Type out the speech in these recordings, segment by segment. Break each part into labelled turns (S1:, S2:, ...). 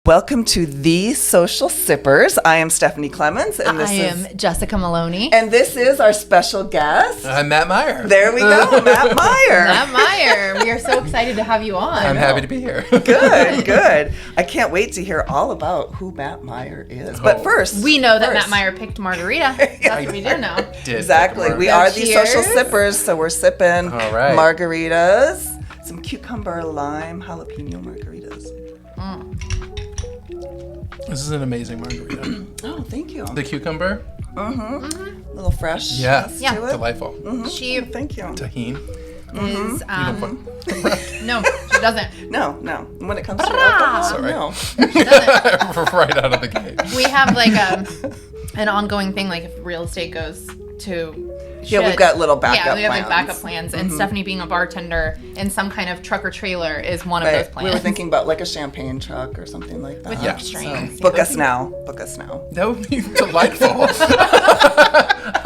S1: Welcome to The Social Sippers. I am Stephanie Clemens. And
S2: I am Jessica Maloney.
S1: And this is our special guest.
S3: I'm Matt Meier.
S1: There we go, Matt Meier.
S2: Matt Meier. We are so excited to have you on.
S3: I'm happy to be here.
S1: Good. I can't wait to hear all about who Matt Meier is. But first,
S2: we know that Matt Meier picked margarita. That's what we do know.
S1: Exactly. We are The Social Sippers, so we're sipping margaritas. Some cucumber, lime, jalapeno margaritas.
S3: This is an amazing margarita.
S1: Oh, thank you.
S3: The cucumber?
S1: A little fresh.
S3: Yes.
S2: Yeah.
S1: To it.
S3: Delightful.
S1: Thank you.
S3: Tahini?
S2: Is, no, she doesn't.
S1: No. When it comes to alcohol,
S3: Sorry.
S1: no.
S3: Right out of the gate.
S2: We have like an ongoing thing, like if real estate goes to
S1: Yeah, we've got little backup plans.
S2: Yeah, we have like backup plans. And Stephanie being a bartender in some kind of truck or trailer is one of those plans.
S1: We were thinking about like a champagne truck or something like that.
S2: With extremes.
S1: So, book us now.
S3: That would be delightful.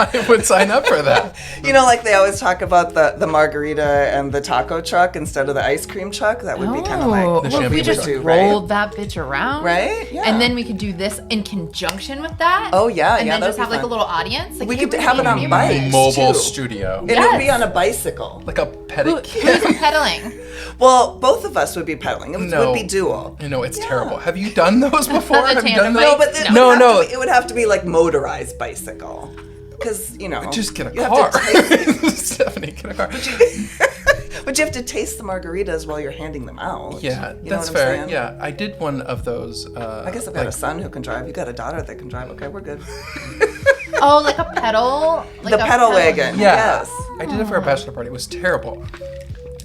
S3: I would sign up for that.
S1: You know, like they always talk about the margarita and the taco truck instead of the ice cream truck. That would be kind of like
S2: what if we just rolled that bitch around?
S1: Right? Yeah.
S2: And then we could do this in conjunction with that.
S1: Oh, yeah.
S2: And then
S1: that'd
S2: just have
S1: be
S2: like
S1: fun.
S2: a little audience. Like,
S1: We could have it on bikes.
S3: Mobile
S1: too.
S3: studio.
S1: And it would be on a bicycle.
S3: Like a
S2: Who's
S3: pedicure.
S2: pedaling?
S1: Well, both of us would be pedaling. It would be dual.
S3: You know, it's terrible. Have you done those before?
S2: The
S3: Have you
S2: tandem
S3: done
S1: No,
S2: bike?
S1: but it would have to be like motorized bicycle. Because, you know.
S3: Just get a
S1: you
S3: car.
S1: Have to taste,
S3: Stephanie, get a car.
S1: but you have to taste the margaritas while you're handing them out.
S3: Yeah,
S1: You know
S3: that's
S1: what I'm
S3: fair.
S1: saying?
S3: Yeah, I did one of those.
S1: I guess I've got a son who can drive. You got a daughter that can drive. Okay, we're good.
S2: Oh, like a pedal? Like
S1: The pedal wagon.
S3: Yeah.
S1: Yes.
S3: I did it for a bachelor party. It was terrible.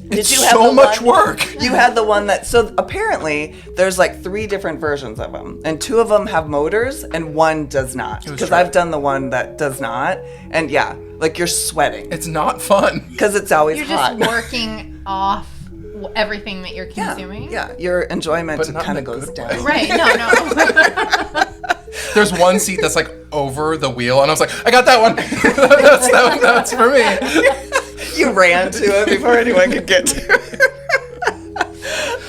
S3: It's
S1: you have
S3: so
S1: the
S3: much
S1: one-
S3: work.
S1: You had the one that, so apparently there's like 3 different versions of them, and 2 of them have motors and 1 does not. Because I've done the one that does not, and yeah, like you're sweating
S3: It's not fun.
S1: because it's always
S2: You're
S1: hot.
S2: just working off everything that you're consuming.
S1: Yeah, your enjoyment
S3: But not
S1: kind
S3: in
S1: of
S3: a
S1: goes
S3: good
S1: down.
S3: way.
S2: Right, no.
S3: There's one seat that's like over the wheel, and I was like, I got that one. That's for me.
S1: You ran to it before anyone could get to it.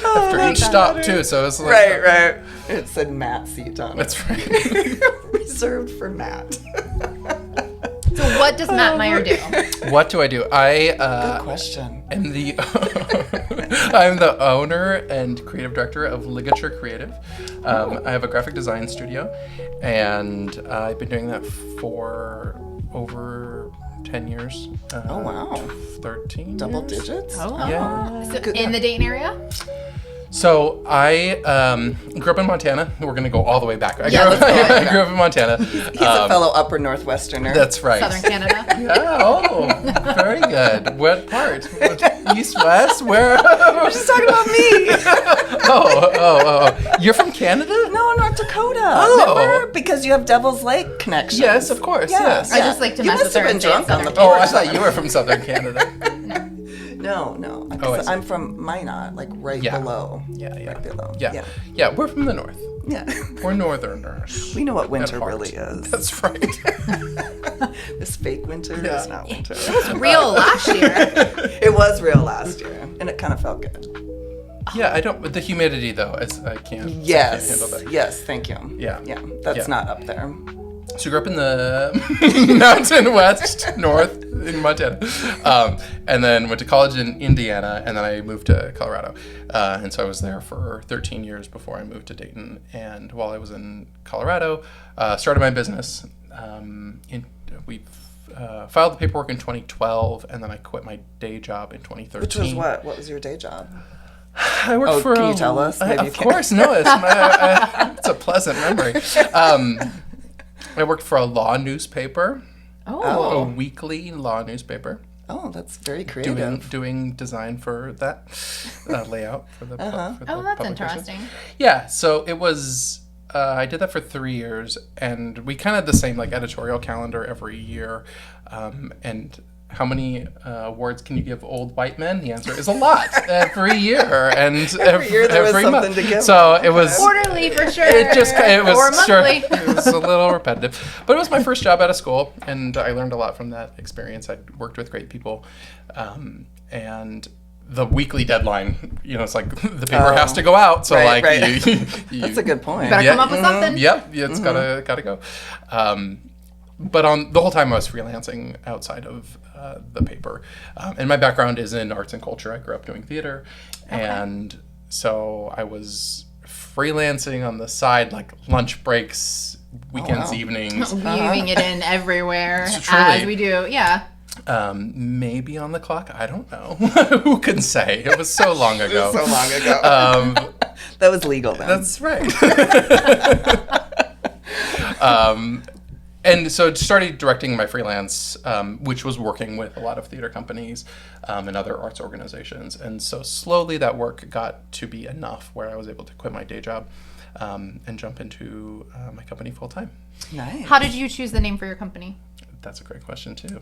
S3: After each stop too, so it's like
S1: Right. It said Matt seat on it.
S3: That's right.
S1: Reserved for Matt.
S2: So what does Matt Meier do?
S3: What do I do?
S1: Good question.
S3: I'm the owner and creative director of Ligature Creative. I have a graphic design studio, and I've been doing that for over 10 years.
S1: Oh, wow.
S3: 13
S1: Double
S3: years?
S1: digits?
S2: Oh,
S3: Yeah.
S2: So in the Dayton area?
S3: So I grew up in Montana. We're going to go all the way back. I grew up in Montana.
S1: He's a fellow Upper Northwesterner.
S3: That's right.
S2: Southern Canada?
S3: Yeah, oh, very good. What part? East, west? Where?
S1: We're just talking about me.
S3: Oh. You're from Canada?
S1: No, North Dakota.
S3: Oh.
S1: Remember? Because you have Devil's Lake connections.
S3: Yes, of course, yes.
S2: I just like to
S1: You
S2: mess
S1: must
S2: with
S1: have
S2: her
S1: been
S2: and say
S1: drunk
S2: it's
S1: on the
S2: Southern
S1: porch.
S3: Oh, I thought you were from Southern Canada.
S1: No.
S3: Oh, I see.
S1: I'm from Minot, like right below.
S3: Yeah.
S1: Right below.
S3: Yeah, we're from the north.
S1: Yeah.
S3: We're northerners.
S1: We know what winter
S3: At heart.
S1: really is.
S3: That's right.
S1: This fake winter is not winter.
S2: It was real last year.
S1: It was real last year, and it kind of felt good.
S3: Yeah, I don't. The humidity though, I can't.
S1: Yes.
S3: I can't handle that.
S1: Yes, thank you.
S3: Yeah.
S1: That's not up there.
S3: So I grew up in the mountain west, north in Montana, and then went to college in Indiana, and then I moved to Colorado. And so I was there for 13 years before I moved to Dayton. And while I was in Colorado, started my business. We filed the paperwork in 2012, and then I quit my day job in 2013.
S1: Which was what? What was your day job?
S3: I worked for.
S1: Can you tell us? Maybe you
S3: Of
S1: can't.
S3: course, no. It's a pleasant memory. I worked for a law newspaper, a weekly law newspaper.
S1: Oh, that's very creative.
S3: Doing design for that layout for the. For the
S2: Oh, that's
S3: publication.
S2: interesting.
S3: Yeah, so it was. I did that for 3 years, and we kind of had the same like editorial calendar every year, and. How many awards can you give old white men? The answer is a lot every year, and
S1: Every year there was
S3: every
S1: something
S3: month.
S1: to give.
S3: So it was
S2: Quarterly for sure.
S3: It was
S2: or
S3: sure,
S2: monthly.
S3: it was a little repetitive, but it was my first job out of school, and I learned a lot from that experience. I worked with great people, and the weekly deadline, it's like the paper has to go out. So
S1: right.
S3: That's
S1: a good point.
S2: You better come up with something.
S3: Yep. It's gotta go. But on the whole time I was freelancing outside of the paper. And my background is in arts and culture. I grew up doing theater.
S2: Okay.
S3: And so I was freelancing on the side, like lunch breaks, weekends, evenings.
S2: Weaving it in everywhere,
S3: Truly.
S2: as we do. Yeah.
S3: Maybe on the clock. I don't know. Who can say? It was so long ago.
S1: So long ago. That was legal then.
S3: That's right. And so started directing my freelance, which was working with a lot of theater companies and other arts organizations. And so slowly that work got to be enough where I was able to quit my day job and jump into my company full time.
S1: Nice.
S2: How did you choose the name for your company?
S3: That's a great question too.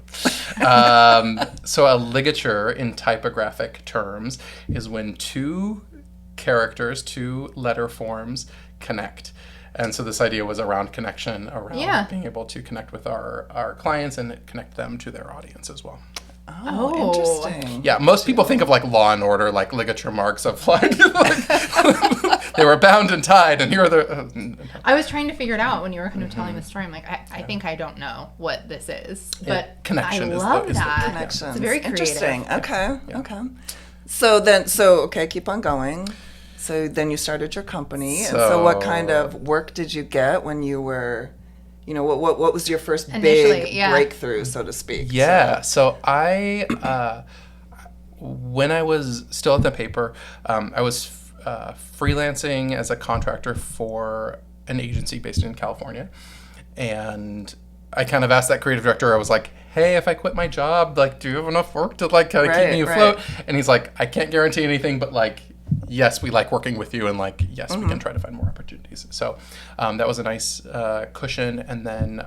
S3: So a ligature in typographic terms is when two characters, two letter forms connect. And so this idea was around connection, around being able to connect with our clients and connect them to their audience as well.
S1: Oh, interesting.
S3: Yeah, most people think of like Law and Order, like ligature marks of like they were bound and tied, and here are the.
S2: I was trying to figure it out when you were kind of telling the story. I'm like, I think I don't know what this is, but
S3: connection
S2: I
S3: is
S2: love
S3: the
S2: that.
S1: Connection.
S2: It's very creative.
S1: Interesting. Okay.
S3: Yeah.
S1: Okay. So keep on going. So then you started your company. And so what kind of work did you get when you were, what was your first
S2: Initially,
S1: big breakthrough, so to speak?
S3: Yeah. So I, when I was still at the paper, I was freelancing as a contractor for an agency based in California. And I kind of asked that creative director, I was like, hey, if I quit my job, like, do you have enough work to like kind of keep me afloat? And he's like, I can't guarantee anything, but like, yes, we like working with you, and like, yes, we can try to find more opportunities. So that was a nice cushion. And then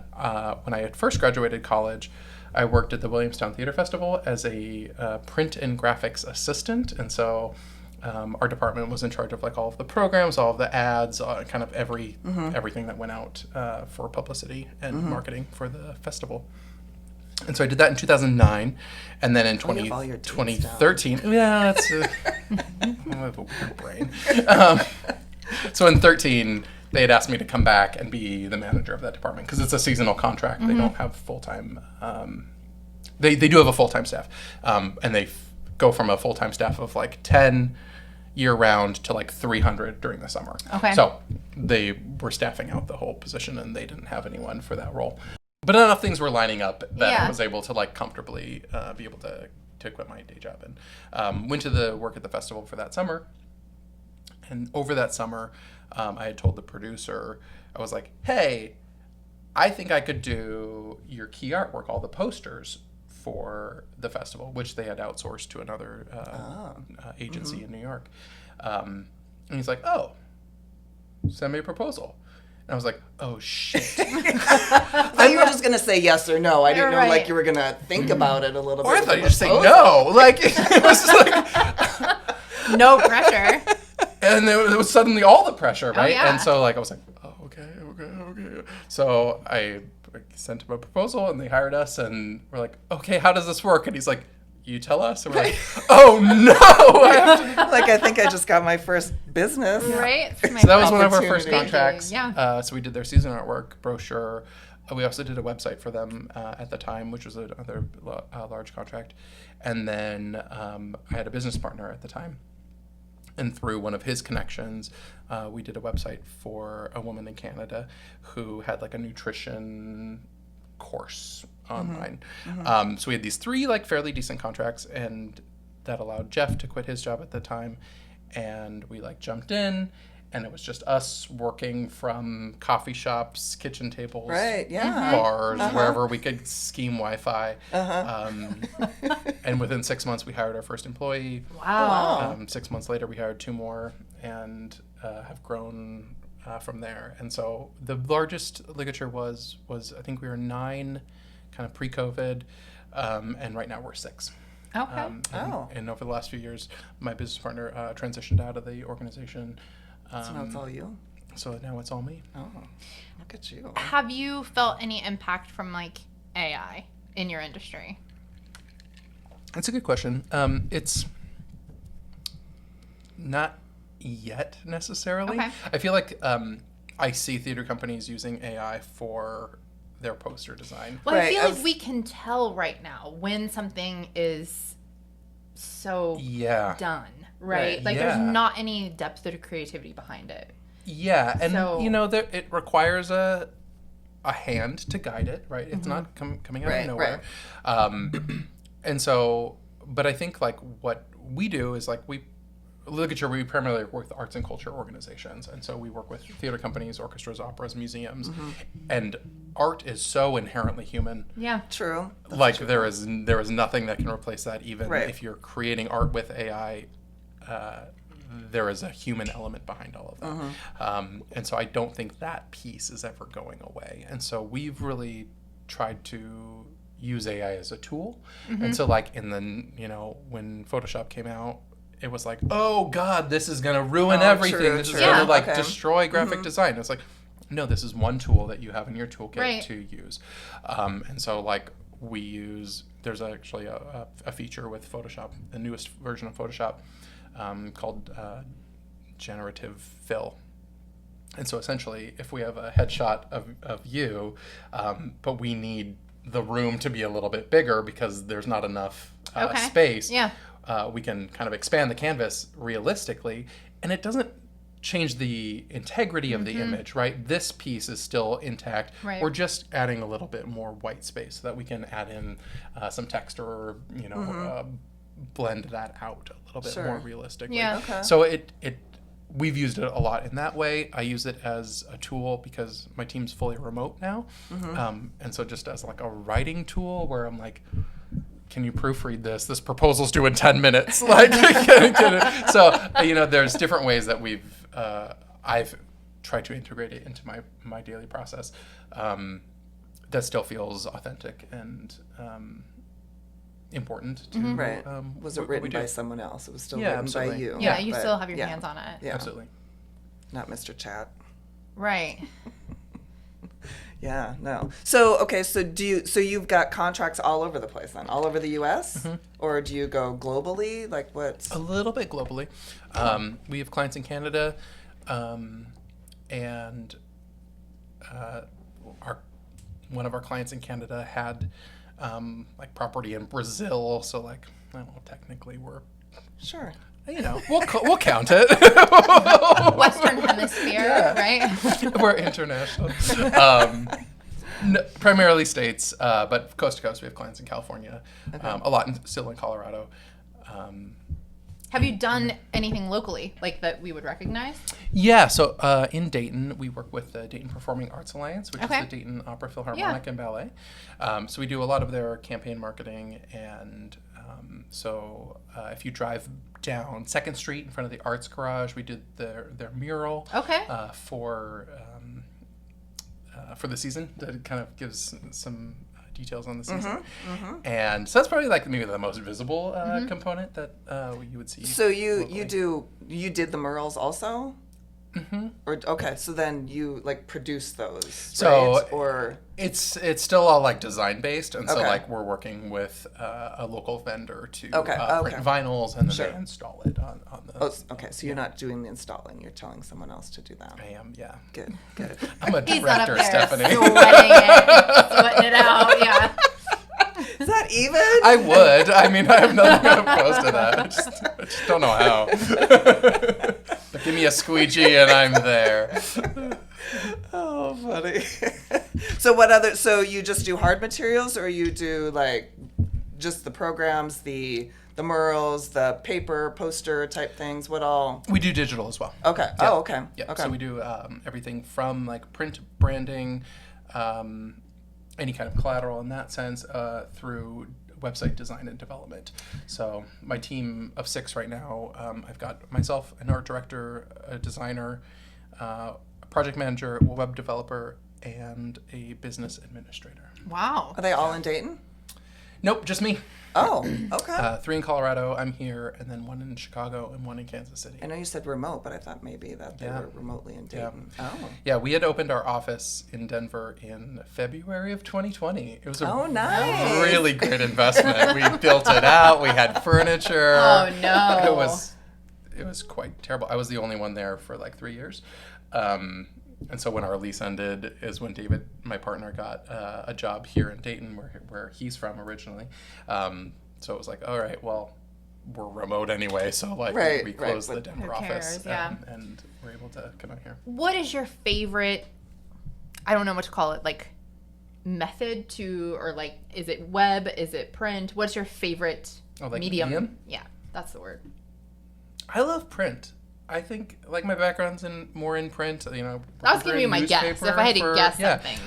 S3: when I had first graduated college, I worked at the Williamstown Theater Festival as a print and graphics assistant. And so our department was in charge of like all of the programs, all of the ads, kind of everything that went out for publicity and marketing for the festival. And so I did that in 2009, and then in 2013, yeah, that's I have a weird brain. So in 2013, they had asked me to come back and be the manager of that department because it's a seasonal contract. They don't have full-time. They do have a full-time staff, and they go from a full-time staff of like 10 year-round to like 300 during the summer.
S2: Okay.
S3: So they were staffing out the whole position, and they didn't have anyone for that role. But enough things were lining up that I was able to like comfortably be able to quit my day job, and went to the work at the festival for that summer. And over that summer, I had told the producer, I was like, hey, I think I could do your key artwork, all the posters for the festival, which they had outsourced to another agency in New York. And he's like, oh, send me a proposal. And I was like, oh, shit.
S1: I thought you were just going to say yes or no. I didn't know like you were going to think about it a little bit.
S3: Or I thought you were just say no. Like, it was like...
S2: No pressure.
S3: And it was suddenly all the pressure, right?
S2: Oh, yeah.
S3: And so like I was like, oh, okay. So I sent him a proposal, and they hired us, and we're like, okay, how does this work? And he's like, you tell us. And we're like, oh no.
S1: Like, I think I just got my first business.
S2: Right?
S3: So that was one of our first
S1: Opportunity.
S3: contracts.
S2: Yeah.
S3: So we did their season artwork, brochure. We also did a website for them at the time, which was another large contract. And then I had a business partner at the time. And through one of his connections, we did a website for a woman in Canada who had like a nutrition course online. So we had these 3 like fairly decent contracts, and that allowed Jeff to quit his job at the time. And we like jumped in, and it was just us working from coffee shops, kitchen tables, bars, wherever we could scheme Wi-Fi. And within 6 months, we hired our first employee.
S2: Wow.
S3: 6 months later, we hired 2 more, and have grown from there. And so the largest ligature was I think we were 9 kind of pre-COVID, and right now we're 6.
S2: Okay.
S3: And over the last few years, my business partner transitioned out of the organization.
S1: So now it's all you?
S3: So now it's all me.
S1: Oh, look at you.
S2: Have you felt any impact from like AI in your industry?
S3: That's a good question. It's Not yet necessarily.
S2: Okay.
S3: I feel like I see theater companies using AI for their poster design.
S2: Well, I
S1: Right,
S2: feel like we can tell right now when something is so done, right? Like there's not any depth or creativity behind it.
S3: Yeah, and
S2: So-
S3: it requires a hand to guide it, right? It's not coming out of nowhere. And so, but I think like what we do is like Ligature, we primarily work with arts and culture organizations, and so we work with theater companies, orchestras, operas, museums, and art is so inherently human.
S2: Yeah.
S1: True.
S3: Like there is nothing that can replace that. Even
S1: Right.
S3: if you're creating art with AI, there is a human element behind all of that. And so I don't think that piece is ever going away. And so we've really tried to use AI as a tool. And so like when Photoshop came out, it was like, oh God, this is gonna ruin everything.
S1: True,
S3: this
S1: true.
S3: is gonna
S1: Okay.
S3: destroy graphic design. It's like, no, this is one tool that you have in your toolkit to use. And so like there's actually a feature with Photoshop, the newest version of Photoshop, called generative fill. And so essentially, if we have a headshot of you, but we need the room to be a little bit bigger because there's not enough space, we can kind of expand the canvas realistically, and it doesn't change the integrity of the image, right? This piece is still intact.
S2: Right.
S3: We're just adding a little bit more white space so that we can add in some text or, blend that out a little bit more realistically.
S2: Yeah.
S1: Okay.
S3: So we've used it a lot in that way. I use it as a tool because my team's fully remote now. And so just as like a writing tool where I'm like, can you proofread this? This proposal's due in 10 minutes. Like, so, there's different ways that I've tried to integrate it into my daily process that still feels authentic and important to
S1: Right. Was it
S3: what we
S1: written
S3: do.
S1: by someone else? It was still
S3: Yeah,
S1: written by
S3: absolutely.
S1: you.
S2: Yeah, you
S1: but-
S2: still have your
S1: yeah.
S2: hands on it.
S1: Yeah.
S3: Absolutely.
S1: Not Mr. Chat.
S2: Right.
S1: Yeah, no. So you've got contracts all over the place then, all over the U.S., or do you go globally? Like what's?
S3: A little bit globally. We have clients in Canada, and one of our clients in Canada had like property in Brazil. So like, I don't know, technically we're,
S1: Sure.
S3: we'll count it.
S2: Western Hemisphere, right?
S3: We're international. Primarily states, but coast to coast. We have clients in California, a lot still in Colorado.
S2: Have you done anything locally, like that we would recognize?
S3: Yeah, so in Dayton, we work with the Dayton Performing Arts Alliance, which is the Dayton Opera Philharmonic and Ballet. So we do a lot of their campaign marketing, and so if you drive down 2nd Street in front of the Arts Garage, we did their mural for the season. That kind of gives some details on the season. And so that's probably like maybe the most visible component that you would see.
S1: So you
S3: locally.
S1: you did the murals also? Or okay, so then you like produce those,
S3: So
S1: right? Or
S3: it's still all like design based, and so
S1: Okay.
S3: like we're working with a local vendor to
S1: Okay.
S3: print vinyls, and then
S1: Sure.
S3: they install it on the.
S1: okay, so you're not doing the installing; you're telling someone else to do that.
S3: I am, yeah.
S1: Good.
S3: I'm a
S2: He's not up
S3: director,
S2: there
S3: Stephanie.
S2: sweating it out. Yeah.
S1: Is that even?
S3: I would. I mean, I have nothing opposed to that. I just don't know how. But give me a squeegee and I'm there.
S1: Oh, funny. So you just do hard materials, or you do like just the programs, the murals, the paper, poster type things? What all?
S3: We do digital as well.
S1: Okay.
S3: Yeah.
S1: Oh, okay.
S3: Yeah.
S1: Okay.
S3: So we do everything from like print branding, any kind of collateral in that sense, through website design and development. So my team of 6 right now, I've got myself, an art director, a designer, a project manager, a web developer, and a business administrator.
S2: Wow.
S1: Are they all in Dayton?
S3: Nope, just me.
S1: Oh, okay.
S3: 3 in Colorado, I'm here, and then 1 in Chicago and 1 in Kansas City.
S1: I know you said remote, but I thought maybe that they were remotely in Dayton. Oh.
S3: Yeah, we had opened our office in Denver in February of 2020. It was a
S1: nice.
S3: really great investment. We built it out. We had furniture.
S2: Oh no.
S3: was quite terrible. I was the only one there for like 3 years. And so when our lease ended is when David, my partner, got a job here in Dayton, where he's from originally. So it was like, all right, well, we're remote anyway, so like we closed the Denver office and we're able to come out here.
S2: What is your favorite, I don't know what to call it, like method to, or like, is it web, is it print? What's your favorite medium? Yeah, that's the word.
S3: I love print. I think like my background's more in print. You know,
S2: that was gonna be my guess. If I had to guess something,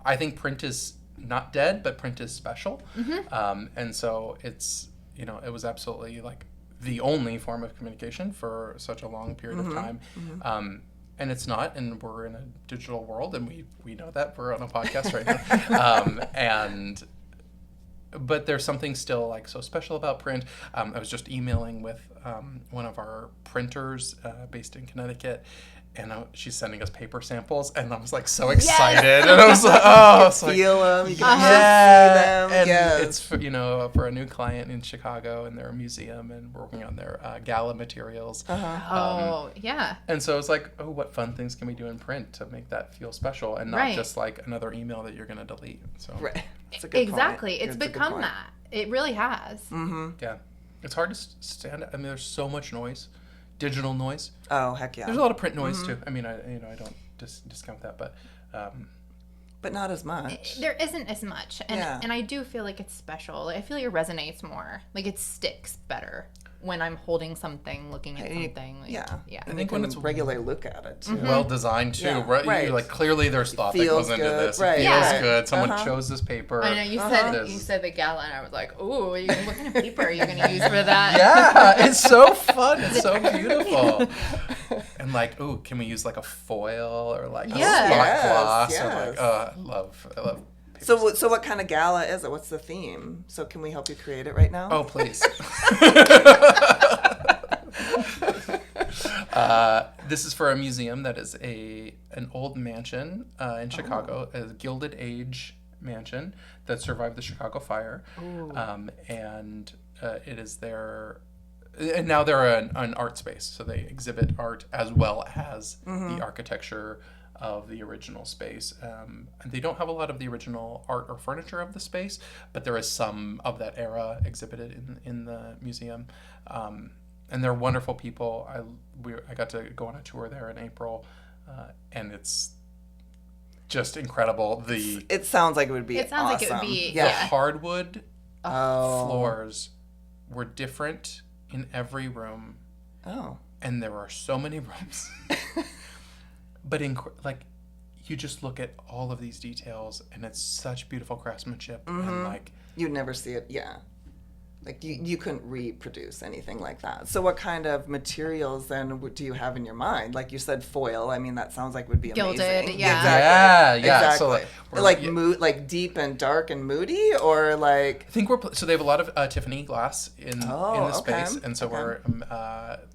S3: I think print is not dead, but print is special. And so it's, you know, it was absolutely like the only form of communication for such a long period of time. And it's not, and we're in a digital world, and we know that. We're on a podcast right now. But there's something still like so special about print. I was just emailing with one of our printers based in Connecticut, and she's sending us paper samples, and I was like so excited, and I was like, oh, it's
S1: feel
S3: like,
S1: them, you can see them,
S3: and it's for, you know, for a new client in Chicago, and they're a museum, and we're working on their gala materials. And so it's like, oh, what fun things can we do in print to make that feel special, and not just like another email that you're gonna delete. So
S1: that's a good point.
S2: It's become that. It really has.
S3: Yeah, it's hard to stand. I mean, there's so much noise. Digital noise.
S1: Oh, heck yeah.
S3: There's a lot of print noise too. I mean, I don't discount that, but
S1: not as much.
S2: There isn't as much, and I do feel like it's special. I feel like it resonates more. Like it sticks better when I'm holding something, looking at something. Like,
S1: I think when it's regularly look at it too.
S3: Well designed too, right? You're like, clearly there's thought that goes into this. It feels good. Someone chose this paper.
S2: I know you said the gala, and I was like, ooh, what kind of paper are you going to use for that?
S3: Yeah, it's so fun. It's so beautiful. And like, ooh, can we use like a foil or like a spot gloss? Or like, I love.
S1: So what kind of gala is it? What's the theme? So can we help you create it right now?
S3: Oh, please. This is for a museum that is an old mansion in Chicago, a Gilded Age mansion that survived the Chicago fire. And it is their... And now they're an art space, so they exhibit art as well as the architecture of the original space. And they don't have a lot of the original art or furniture of the space, but there is some of that era exhibited in the museum. And they're wonderful people. I got to go on a tour there in April, and it's just incredible.
S1: It sounds like it would be awesome.
S2: Like it would be,
S3: The hardwood floors were different in every room. And there are so many rooms. But like, you just look at all of these details, and it's such beautiful craftsmanship, and like
S1: you'd never see it. Like you couldn't reproduce anything like that. So what kind of materials then do you have in your mind? Like you said, foil. I mean, that sounds like would be amazing.
S2: Gilded,
S1: Exactly. So like deep and dark and moody, or like.
S3: I think so they have a lot of Tiffany glass in the space, and so we're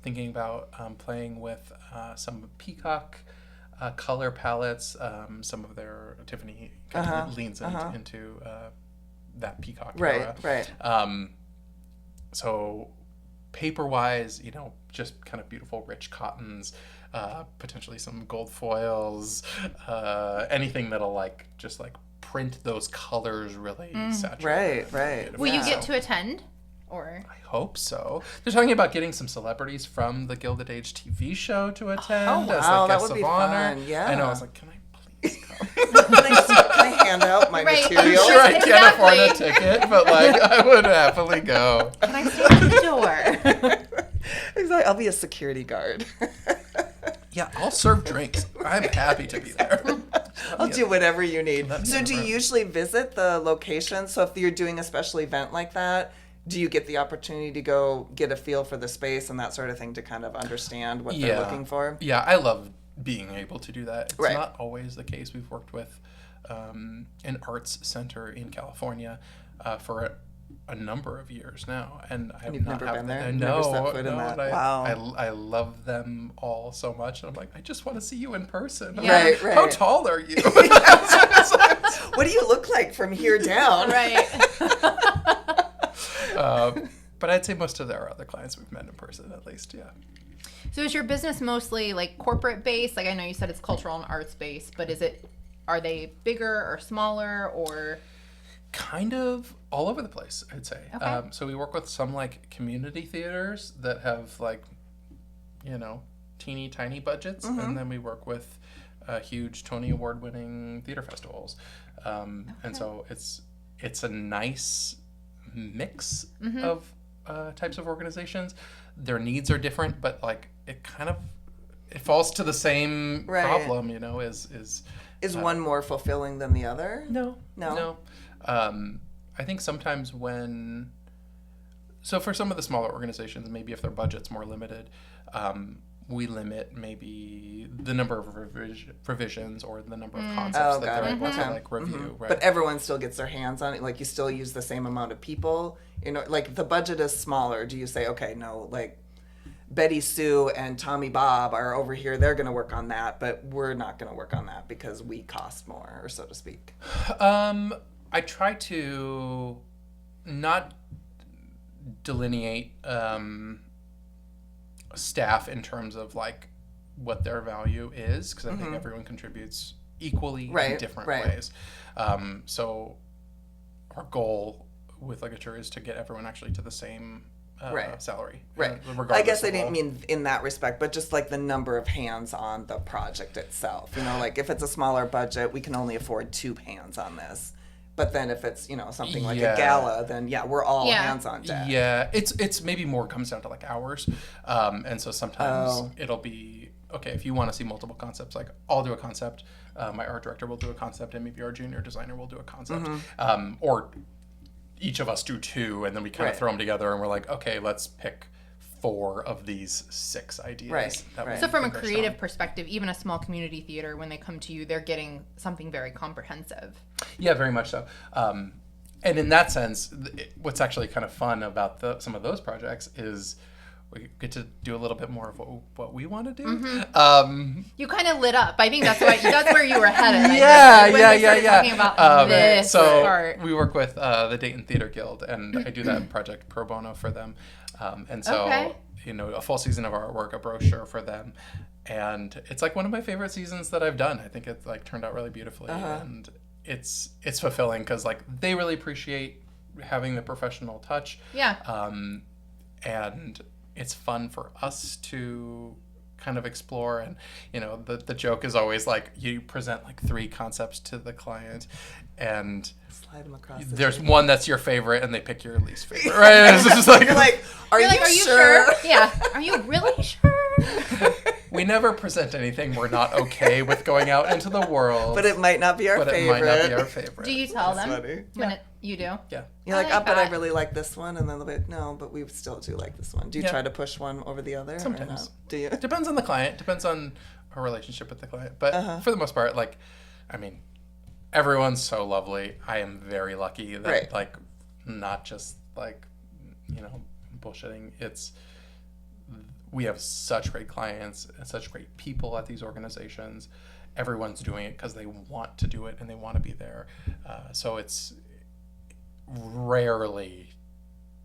S3: thinking about playing with some peacock. Color palettes, some of their Tiffany kind of leans into that peacock era. So paper-wise, you know, just kind of beautiful, rich cottons, potentially some gold foils, anything that'll like just like print those colors really saturated.
S1: Right.
S2: Will you get to attend? Or
S3: I hope so. They're talking about getting some celebrities from the Gilded Age TV show to attend as like guests of honor.
S1: Fun. Yeah.
S3: I know. I was like, can I please come?
S1: Can I hand out my material?
S3: I'm sure I can't afford a ticket, but like I would happily go.
S2: Can I stay at the door?
S1: Exactly. I'll be a security guard.
S3: Yeah, I'll serve drinks. I'm happy to be there.
S1: I'll do whatever you need. So do you usually visit the location? So if you're doing a special event like that, do you get the opportunity to go get a feel for the space and that sort of thing to kind of understand what they're looking for?
S3: Yeah, I love being able to do that. It's not always the case. We've worked with an arts center in California for a number of years now, and I have
S1: You've
S3: not
S1: never been there?
S3: No,
S1: never set foot in that. Wow.
S3: I love them all so much, and I'm like, I just want to see you in person.
S1: Right.
S3: How tall are you?
S1: What do you look like from here down?
S2: Right.
S3: But I'd say most of our other clients we've met in person at least, yeah.
S2: So is your business mostly like corporate based? Like I know you said it's cultural and arts based, but are they bigger or smaller or?
S3: Kind of all over the place, I'd say.
S2: Okay.
S3: So we work with some like community theaters that have like, teeny tiny budgets, and then we work with huge Tony Award winning theater festivals. And so it's a nice mix of types of organizations. Their needs are different, but like it falls to the same problem, is
S1: one more fulfilling than the other?
S3: No. I think sometimes for some of the smaller organizations, maybe if their budget's more limited, we limit maybe the number of revisions or the number of concepts that they're able to like review. Right?
S1: But everyone still gets their hands on it. Like you still use the same amount of people. Like the budget is smaller. Do you say, okay, no, like Betty Sue and Tommy Bob are over here. They're going to work on that, but we're not going to work on that because we cost more, or so to speak.
S3: I try to not delineate staff in terms of like what their value is, because I think everyone contributes equally in different ways. So our goal with Ligature is to get everyone actually to the same salary.
S1: Right. I guess I didn't mean in that respect, but just like the number of hands on the project itself. Like if it's a smaller budget, we can only afford 2 hands on this. But then if it's, something like a gala, then we're all hands on deck.
S3: Yeah, it's maybe more comes down to like hours. And so sometimes it'll be, okay, if you want to see multiple concepts, like I'll do a concept, my art director will do a concept, and maybe our junior designer will do a concept. Or each of us do 2, and then we kind of throw them together, and we're like, okay, let's pick 4 of these 6 ideas.
S2: So from a creative perspective, even a small community theater, when they come to you, they're getting something very comprehensive.
S3: Yeah, very much so. And in that sense, what's actually kind of fun about some of those projects is we get to do a little bit more of what we want to do.
S2: You kind of lit up. I think that's where you were headed.
S3: Yeah.
S2: Talking about this part.
S3: We work with the Dayton Theater Guild, and I do that project pro bono for them. And so, a full season of artwork, a brochure for them. And it's like one of my favorite seasons that I've done. I think it like turned out really beautifully. And it's fulfilling because like they really appreciate having the professional touch.
S2: Yeah.
S3: And it's fun for us to kind of explore, and the joke is always like you present like 3 concepts to the client, and
S1: slide them across
S3: there's one that's your favorite, and they pick your least favorite, right? It's just like,
S1: are you sure?
S2: Yeah. Are you really sure?
S3: We never present anything we're not okay with going out into the world.
S1: But it might not be our favorite.
S2: Do you tell them
S1: funny.
S2: when you do?
S3: Yeah.
S1: You're like, but I really like this one, and then they'll be like, no, but we still do like this one. Do you try to push one over the other?
S3: Sometimes.
S1: Do you?
S3: Depends on the client. Depends on our relationship with the client. But for the most part, like, I mean, everyone's so lovely. I am very lucky that like not just like bullshitting. We have such great clients and such great people at these organizations. Everyone's doing it because they want to do it and they want to be there. So it's rarely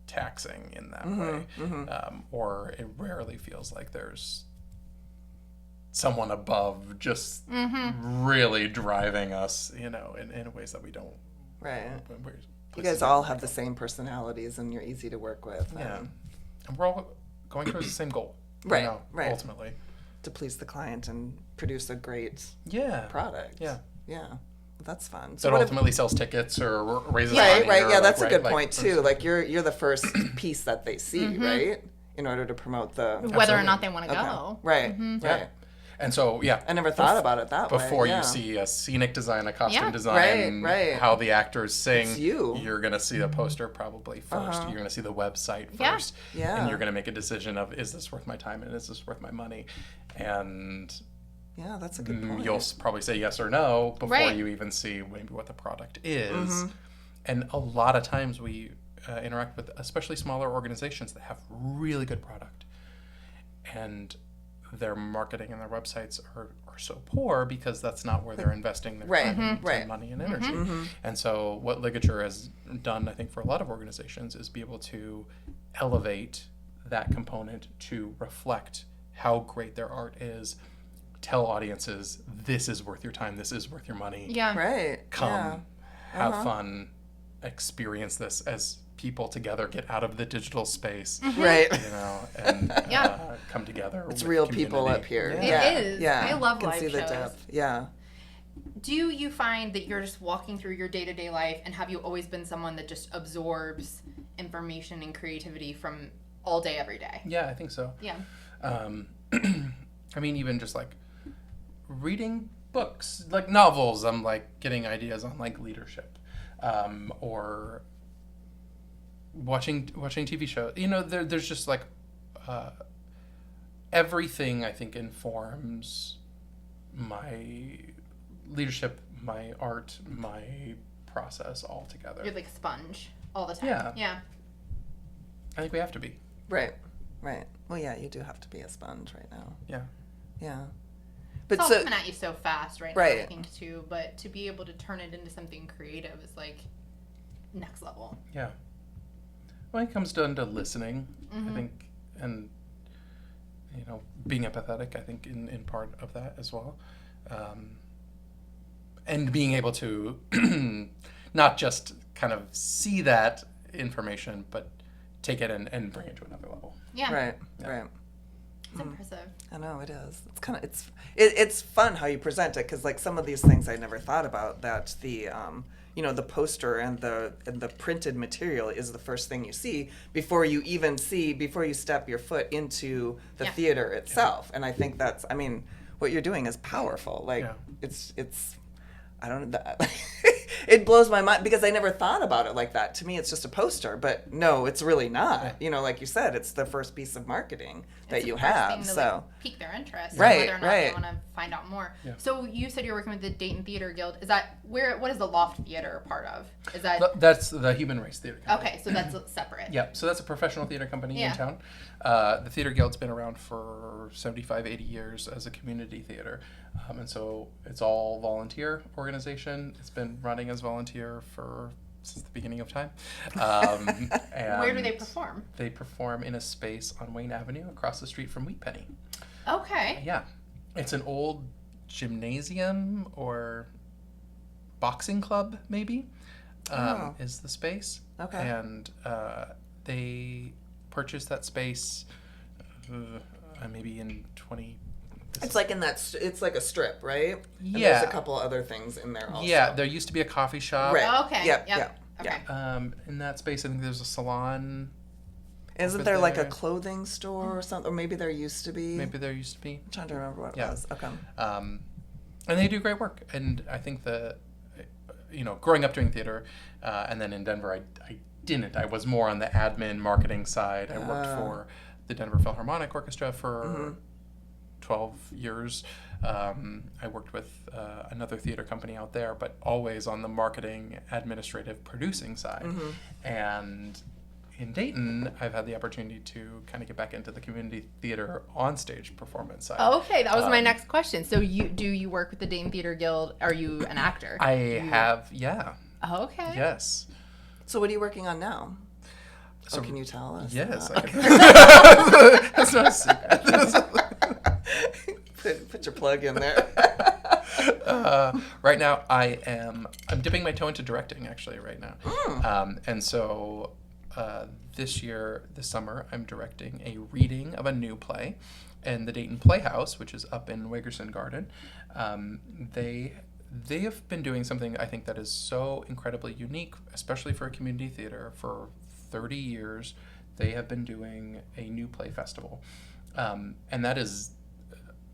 S3: taxing in that way. Or it rarely feels like there's someone above just really driving us, in ways that we don't.
S1: Right. You guys all have the same personalities and you're easy to work with.
S3: Yeah. And we're all going towards the same goal.
S1: Right.
S3: Ultimately.
S1: To please the client and produce a great product.
S3: Yeah.
S1: Yeah. That's fun.
S3: So that ultimately sells tickets or raises
S1: money.
S3: Right.
S1: Yeah, that's a good point too. Like you're the first piece that they see, right? In order to promote the
S2: whether or not they want to go.
S1: Right.
S3: Right. And so,
S1: I never thought about it that way.
S3: Before you see a scenic design, a costume design, how the actors sing, you're going to see the poster probably first. You're going to see the website first.
S1: Yeah.
S3: And you're going to make a decision of, is this worth my time and is this worth my money? And
S1: yeah, that's a good point.
S3: You'll probably say yes or no before you even see maybe what the product is. And a lot of times we interact with especially smaller organizations that have really good product. And their marketing and their websites are so poor because that's not where they're investing their time and money and energy. And so what Ligature has done, I think, for a lot of organizations is be able to elevate that component to reflect how great their art is, tell audiences, this is worth your time, this is worth your money.
S2: Yeah.
S1: Right.
S3: Come, have fun, experience this as people together, get out of the digital space.
S1: Right.
S3: You know, and come together.
S1: It's
S3: with
S1: real
S3: community.
S1: people up here.
S2: Yeah. It is. I love live
S1: see the
S2: shows.
S1: depth. Yeah.
S2: Do you find that you're just walking through your day-to-day life, and have you always been someone that just absorbs information and creativity from all day, every day?
S3: Yeah, I think so.
S2: Yeah.
S3: I mean, even just like reading books, like novels, I'm like getting ideas on like leadership, or watching TV shows. You know, there's just like everything I think informs my leadership, my art, my process all together.
S2: You're like a sponge all the time.
S3: Yeah.
S2: Yeah.
S3: I think we have to be.
S1: Right. Well, yeah, you do have to be a sponge right now.
S3: Yeah.
S1: Yeah.
S2: It's
S1: But
S2: all
S1: so,
S2: coming at you so fast right now,
S1: Right.
S2: I think, too. But to be able to turn it into something creative is like next level.
S3: Yeah. Well, it comes down to listening, I think, and you know, being empathetic, I think, in part of that as well. And being able to not just kind of see that information, but take it and bring it to another level.
S2: Yeah.
S1: right.
S2: It's impressive.
S1: I know it is. It's kind of it's fun how you present it, because like some of these things I never thought about, that the the poster and the printed material is the first thing you see before you step your foot into the theater itself. And I think what you're doing is powerful. Like it's I don't know. It blows my mind, because I never thought about it like that. To me, it's just a poster, but no, it's really not. You know, like you said, it's the first piece of marketing that you have.
S2: Thing to,
S1: so
S2: like, pique their interest,
S1: Right,
S2: whether or not
S1: right.
S2: they want to find out more.
S3: Yeah.
S2: So you said you're working with the Dayton Theater Guild. Is that what is the Loft Theater a part of? Is that
S3: That's the Human Race Theater Company.
S2: okay? So that's separate.
S3: Yeah, so that's a professional theater company
S2: Yeah.
S3: in town. The Theater Guild's been around for 75, 80 years as a community theater. And so it's all volunteer organization. It's been running as volunteer since the beginning of time. And
S2: Where do they perform?
S3: They perform in a space on Wayne Avenue across the street from Wheat Penny.
S2: Okay.
S3: Yeah. It's an old gymnasium or boxing club, maybe, is the space.
S1: Okay.
S3: And they purchased that space maybe in 20...
S1: it's like it's like a strip, right? And
S3: Yeah.
S1: there's a couple other things in there also.
S3: Yeah, there used to be a coffee shop.
S1: Right.
S2: Oh, okay.
S1: Yep,
S2: Yep.
S1: yeah,
S2: Okay.
S3: In that space, I think there's a salon.
S1: Isn't
S3: over
S1: there like a
S3: there.
S1: clothing store or something? Or maybe there used to be.
S3: Maybe there used to be.
S1: I'm trying to remember what it
S3: Yeah.
S1: was. Okay.
S3: And they do great work. And I think growing up doing theater, and then in Denver, I didn't. I was more on the admin marketing side. I worked for the Denver Philharmonic Orchestra for 12 years. I worked with another theater company out there, but always on the marketing, administrative, producing side. And in Dayton, I've had the opportunity to kind of get back into the community theater on-stage performance side.
S2: Okay, that was my next question. So you work with the Dayton Theater Guild? Are you an actor?
S3: I have, yeah.
S2: Okay.
S3: Yes.
S1: So what are you working on now?
S3: So,
S1: can you tell us?
S3: Yes. I can. That's not a secret.
S1: Put your plug in there.
S3: Right now, I'm dipping my toe into directing, actually, right now. And so this summer, I'm directing a reading of a new play in the Dayton Playhouse, which is up in Wagerson Garden. They have been doing something I think that is so incredibly unique, especially for a community theater. For 30 years, they have been doing a new play festival. And that is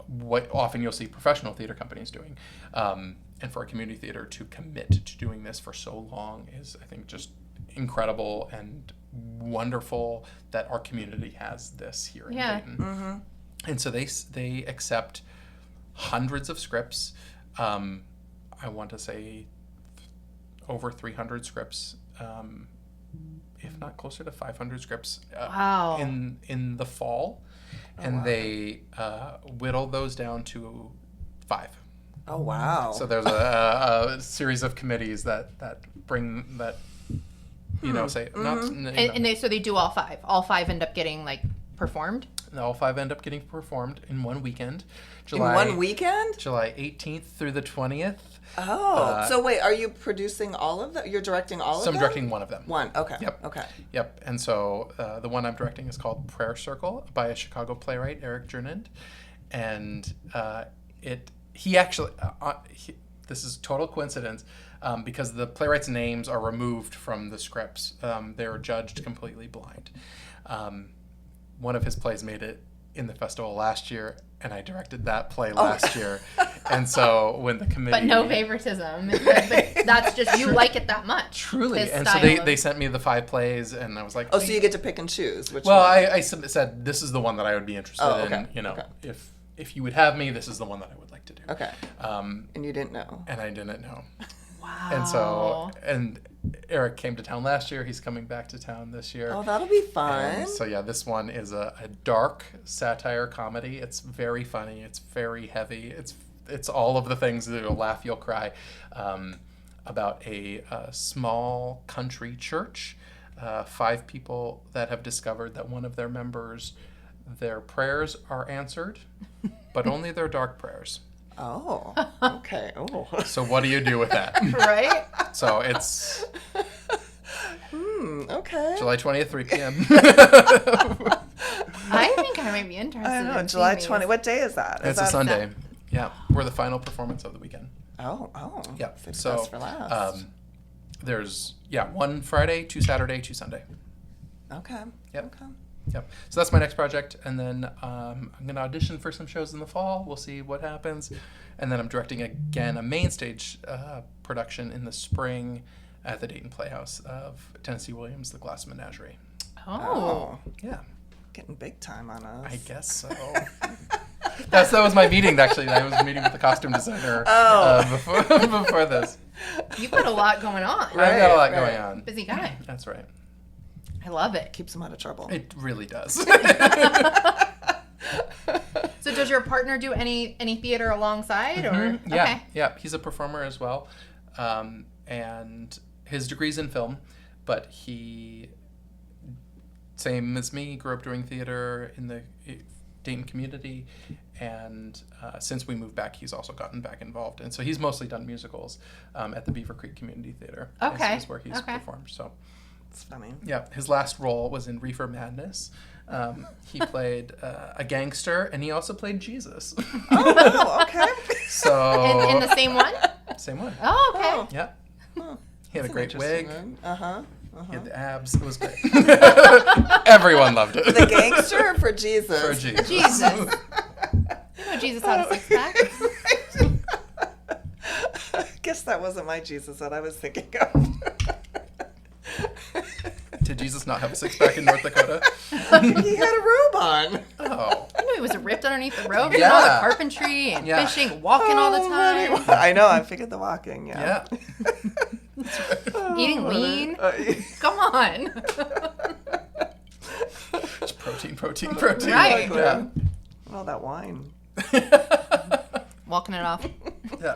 S3: what often you'll see professional theater companies doing. And for a community theater to commit to doing this for so long is, I think, just incredible and wonderful that our community has this here in Dayton. And so they accept hundreds of scripts. I want to say over 300 scripts, if not closer to 500 scripts
S2: Wow.
S3: in the fall. And they whittle those down to 5.
S1: Oh, wow.
S3: So there's a series of committees that bring that say not.
S2: So they do all five. All five end up getting like performed.
S3: And all five end up getting performed in one weekend.
S1: In one weekend?
S3: July 18th through the 20th.
S1: Oh, so wait, are you producing all of them? You're directing all of them?
S3: So I'm directing one of them.
S1: One, okay.
S3: Yep.
S1: Okay.
S3: Yep. And so the one I'm directing is called Prayer Circle by a Chicago playwright, Eric Jernand. And this is total coincidence because the playwrights' names are removed from the scripts. They're judged completely blind. One of his plays made it in the festival last year, and I directed that play last year. And so when the committee...
S2: But no favoritism. That's just, you like it that much.
S3: Truly. And so they sent me the 5 plays, and I was like...
S1: Oh, so you get to pick and choose which
S3: one?
S1: Well,
S3: I said, this is the one that I would be interested in. You know,
S1: okay.
S3: If you would have me, this is the one that I would like to do.
S1: Okay. And you didn't know?
S3: And I didn't know.
S2: Wow.
S3: And Eric came to town last year. He's coming back to town this year.
S1: Oh, that'll be fun.
S3: And so yeah, this one is a dark satire comedy. It's very funny. It's very heavy. It's all of the things that you'll laugh, you'll cry. About a small country church. 5 people that have discovered that one of their members, their prayers are answered, but only their dark prayers.
S1: Oh, okay. Oh.
S3: So what do you do with that?
S2: Right?
S3: So it's
S1: okay.
S3: July 20th, 3 p.m.
S2: I think I might be interested.
S1: I don't know.
S2: in
S1: July
S2: seeing
S1: 20.
S2: these.
S1: What day is that?
S3: It's a Sunday. Yeah, we're the final performance of the weekend.
S1: Oh.
S3: Yeah.
S1: Save
S3: So
S1: the best for last.
S3: there's 1 Friday, 2 Saturday, 2 Sunday.
S1: Okay.
S3: Yep.
S1: Okay.
S3: Yep. So that's my next project, and then I'm going to audition for some shows in the fall. We'll see what happens, and then I'm directing again a main stage production in the spring at the Dayton Playhouse of Tennessee Williams' The Glass Menagerie.
S2: Oh.
S3: Yeah.
S1: Getting big time on us.
S3: I guess so. That was my meeting, actually. I was meeting with the costume designer before this.
S2: You've got a lot going on.
S3: I've got a lot going on.
S2: Busy guy.
S3: That's right.
S2: I love it.
S1: Keeps them out of trouble.
S3: It really does.
S2: So does your partner do any theater alongside? Or
S3: Yeah,
S2: okay.
S3: yeah. He's a performer as well. And his degree's in film, but he, same as me, grew up doing theater in the Dayton community. And since we moved back, he's also gotten back involved. And so he's mostly done musicals at the Beaver Creek Community Theater.
S2: Okay.
S3: Is where he's performed. So.
S1: It's funny.
S3: Yeah, his last role was in Reefer Madness. He played a gangster, and he also played Jesus.
S1: Oh, wow, okay.
S3: So
S2: In the same one?
S3: Same one.
S2: Oh, okay.
S1: Oh.
S3: Yeah.
S1: Huh.
S3: He had a great wig. He had the abs. It was great. Everyone loved it.
S1: The gangster or for Jesus?
S3: For Jesus.
S2: Jesus. You know Jesus had a 6-pack.
S1: I guess that wasn't my Jesus that I was thinking of.
S3: Did Jesus not have a 6-pack in North Dakota?
S1: He had a robe on.
S3: Oh.
S2: I knew he was ripped underneath the robe.
S3: Yeah.
S2: Doing all the carpentry and fishing, walking all the time.
S1: Buddy. I know. I figured the walking. Yeah.
S2: Eating lean. Come on.
S3: Just protein.
S2: Right.
S3: Yeah.
S1: Well, that wine.
S2: Walking it off.
S3: Yeah.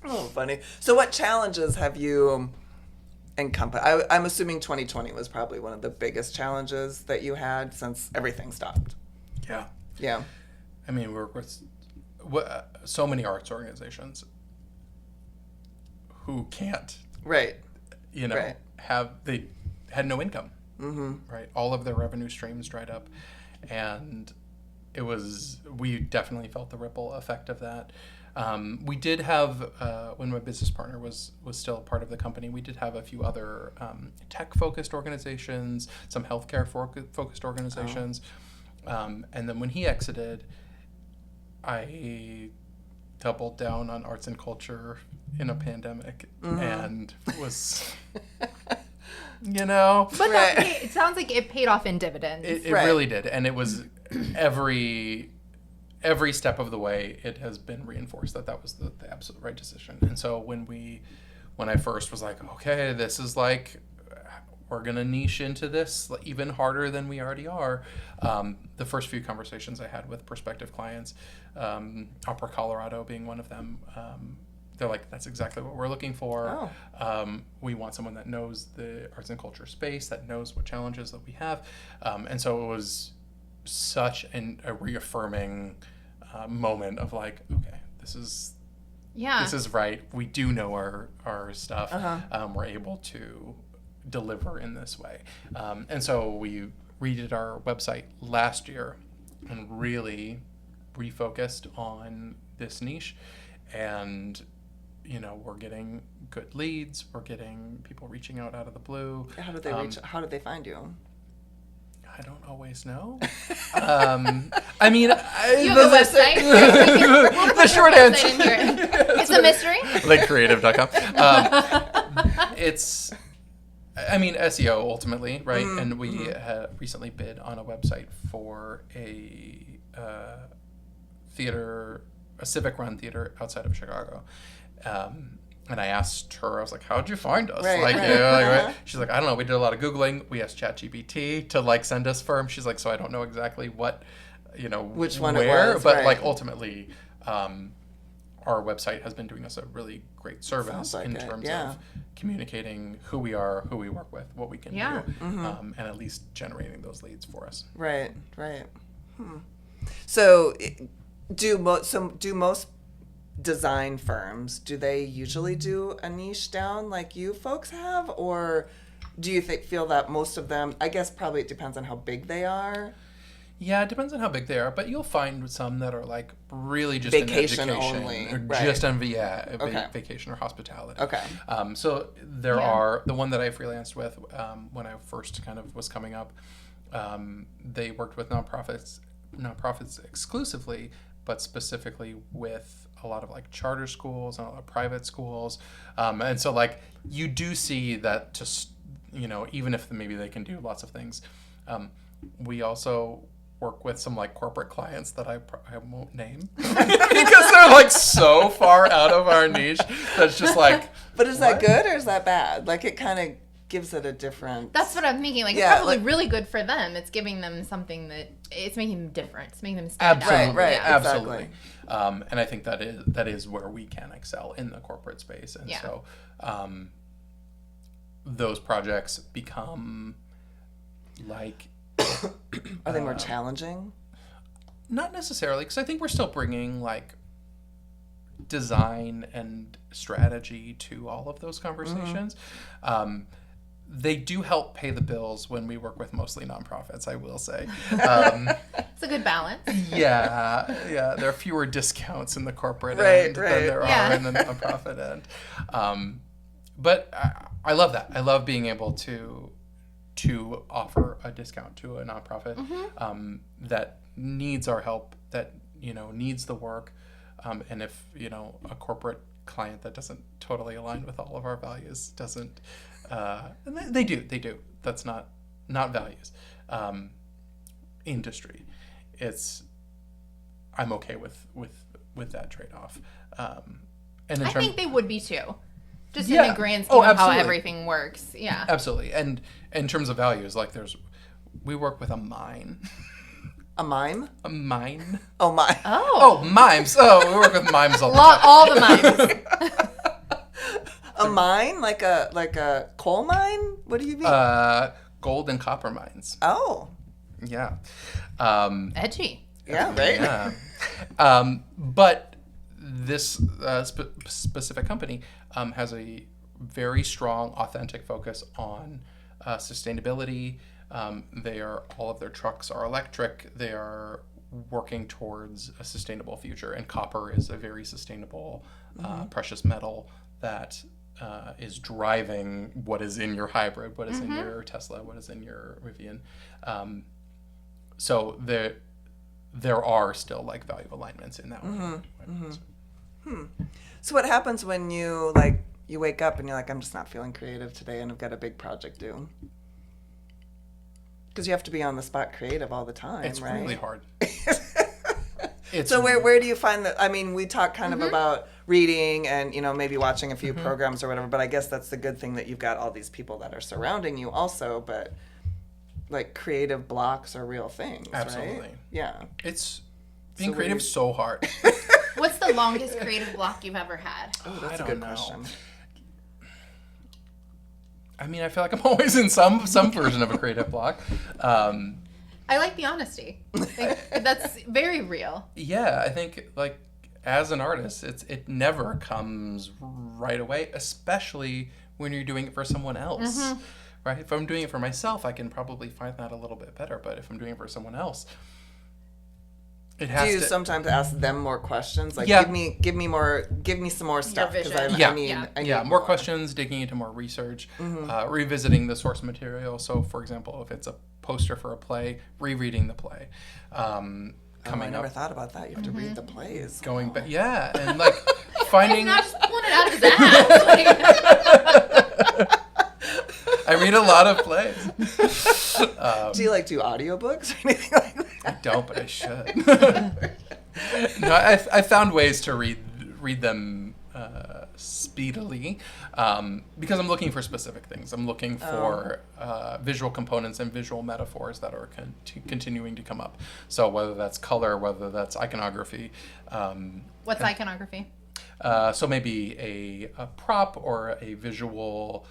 S1: Oh, funny. So, what challenges have you encompassed? I'm assuming 2020 was probably one of the biggest challenges that you had since everything stopped.
S3: Yeah.
S1: Yeah.
S3: I mean, we work with so many arts organizations who can't,
S1: Right.
S3: they had no income.
S1: Mm-hmm.
S3: Right. All of their revenue streams dried up, and we definitely felt the ripple effect of that. We did have, when my business partner was still part of the company, we did have a few other tech-focused organizations, some healthcare-focused organizations. And then when he exited, I doubled down on arts and culture in a pandemic and was, But
S2: it sounds like it paid off in dividends.
S3: It really did. And it was every step of the way, it has been reinforced that was the absolute right decision. And so when I first was like, okay, this is like, we're going to niche into this even harder than we already are. The first few conversations I had with prospective clients, Opera Colorado being one of them, they're like, that's exactly what we're looking for.
S1: Oh.
S3: We want someone that knows the arts and culture space, that knows what challenges that we have. And so it was such a reaffirming moment of like, okay, this is right. We do know our stuff. We're able to deliver in this way. And so we redid our website last year and really refocused on this niche. And, we're getting good leads. We're getting people reaching out of the blue.
S1: How did they find you?
S3: I don't always know. I mean,
S2: you have a website.
S3: The short answer.
S2: It's a mystery.
S3: Ligacreative.com. It's, SEO ultimately, right? And we had recently bid on a website for a civic-run theater outside of Chicago. And I asked her, I was like, how'd you find us? Right. She's like, I don't know. We did a lot of Googling. We asked ChatGPT to send us firms. She's like, so I don't know exactly what,
S1: which one
S3: where,
S1: it was,
S3: but
S1: right.
S3: Ultimately, our website has been doing us a really great service in terms of communicating who we are, who we work with, what we can do, and at least generating those leads for us.
S1: Right. So do most design firms, do they usually do a niche down like you folks have, or do you feel that most of them, I guess probably it depends on how big they are?
S3: Yeah, it depends on how big they are, but you'll find some that are like really just
S1: vacation
S3: in education,
S1: only,
S3: or
S1: right.
S3: just on vacation or hospitality.
S1: Okay.
S3: So there are the one that I freelanced with when I first kind of was coming up. They worked with nonprofits exclusively, but specifically with a lot of like charter schools and a lot of private schools, and so like you do see that just even if maybe they can do lots of things. We also work with some like corporate clients that I won't name because they're like so far out of our niche that's just like.
S1: But is that good or is that bad? Like it kind of gives it a different.
S2: That's what I'm thinking. Like it's probably really good for them. It's giving them something that it's making them different. It's making them stand out.
S1: Right.
S2: Yeah.
S3: Absolutely. And I think that is where we can excel in the corporate space. And so those projects become like.
S1: Are they more challenging?
S3: Not necessarily, because I think we're still bringing like design and strategy to all of those conversations. They do help pay the bills when we work with mostly nonprofits, I will say.
S2: It's a good balance.
S3: Yeah. There are fewer discounts in the corporate end than there are in the nonprofit end. But I love that. I love being able to offer a discount to a nonprofit that needs our help, that needs the work, and if a corporate client that doesn't totally align with all of our values doesn't. And they do. That's not values. Industry. I'm okay with that trade-off. And
S2: I think they would be too. Just in the grand scheme of how everything works. Yeah.
S3: Absolutely. And in terms of values, like we work with a mine.
S1: A mime?
S3: A mine.
S1: Oh, mime.
S2: Oh,
S3: mimes. Oh, we work with mimes all the time.
S2: All the mimes.
S1: A mine? Like a coal mine? What do you mean?
S3: Gold and copper mines.
S1: Oh.
S3: Yeah.
S2: Edgy.
S1: Yeah, right?
S3: Yeah. But this specific company has a very strong, authentic focus on sustainability. All of their trucks are electric. They are working towards a sustainable future, and copper is a very sustainable precious metal that is driving what is in your hybrid, what is in your Tesla, what is in your Rivian. So there are still like value alignments in that way.
S1: So what happens when you wake up and you're like, I'm just not feeling creative today and I've got a big project due? Because you have to be on the spot creative all the time,
S3: it's
S1: right?
S3: really hard.
S1: So where do you find that? I mean, we talk kind of about reading and, maybe watching a few programs or whatever, but I guess that's the good thing that you've got all these people that are surrounding you also, but like creative blocks are real things,
S3: Absolutely.
S1: right? Yeah.
S3: Being creative is so hard.
S2: What's the longest creative block you've ever had?
S1: Oh, that's a good question.
S3: I mean, I feel like I'm always in some version of a creative block.
S2: I like the honesty. That's very real.
S3: Yeah, I think like as an artist, it never comes right away, especially when you're doing it for someone else. Mm-hmm. Right? If I'm doing it for myself, I can probably find that a little bit better. But if I'm doing it for someone else, it has to.
S1: Do you sometimes ask them more questions? Like,
S3: yeah.
S1: give me some more stuff.
S2: Because
S1: I need
S3: more questions, digging into more research, revisiting the source material. So, for example, if it's a poster for a play, rereading the play.
S1: I never thought about that. You have to read the plays.
S3: Going back, yeah, and like finding.
S2: He's not just pulling it out of his ass.
S3: I read a lot of plays.
S1: Do you do audiobooks or anything like that?
S3: I don't, but I should. No, I found ways to read them speedily because I'm looking for specific things. I'm looking for visual components and visual metaphors that are continuing to come up. So whether that's color, whether that's iconography.
S2: What's iconography?
S3: So maybe a prop or a visual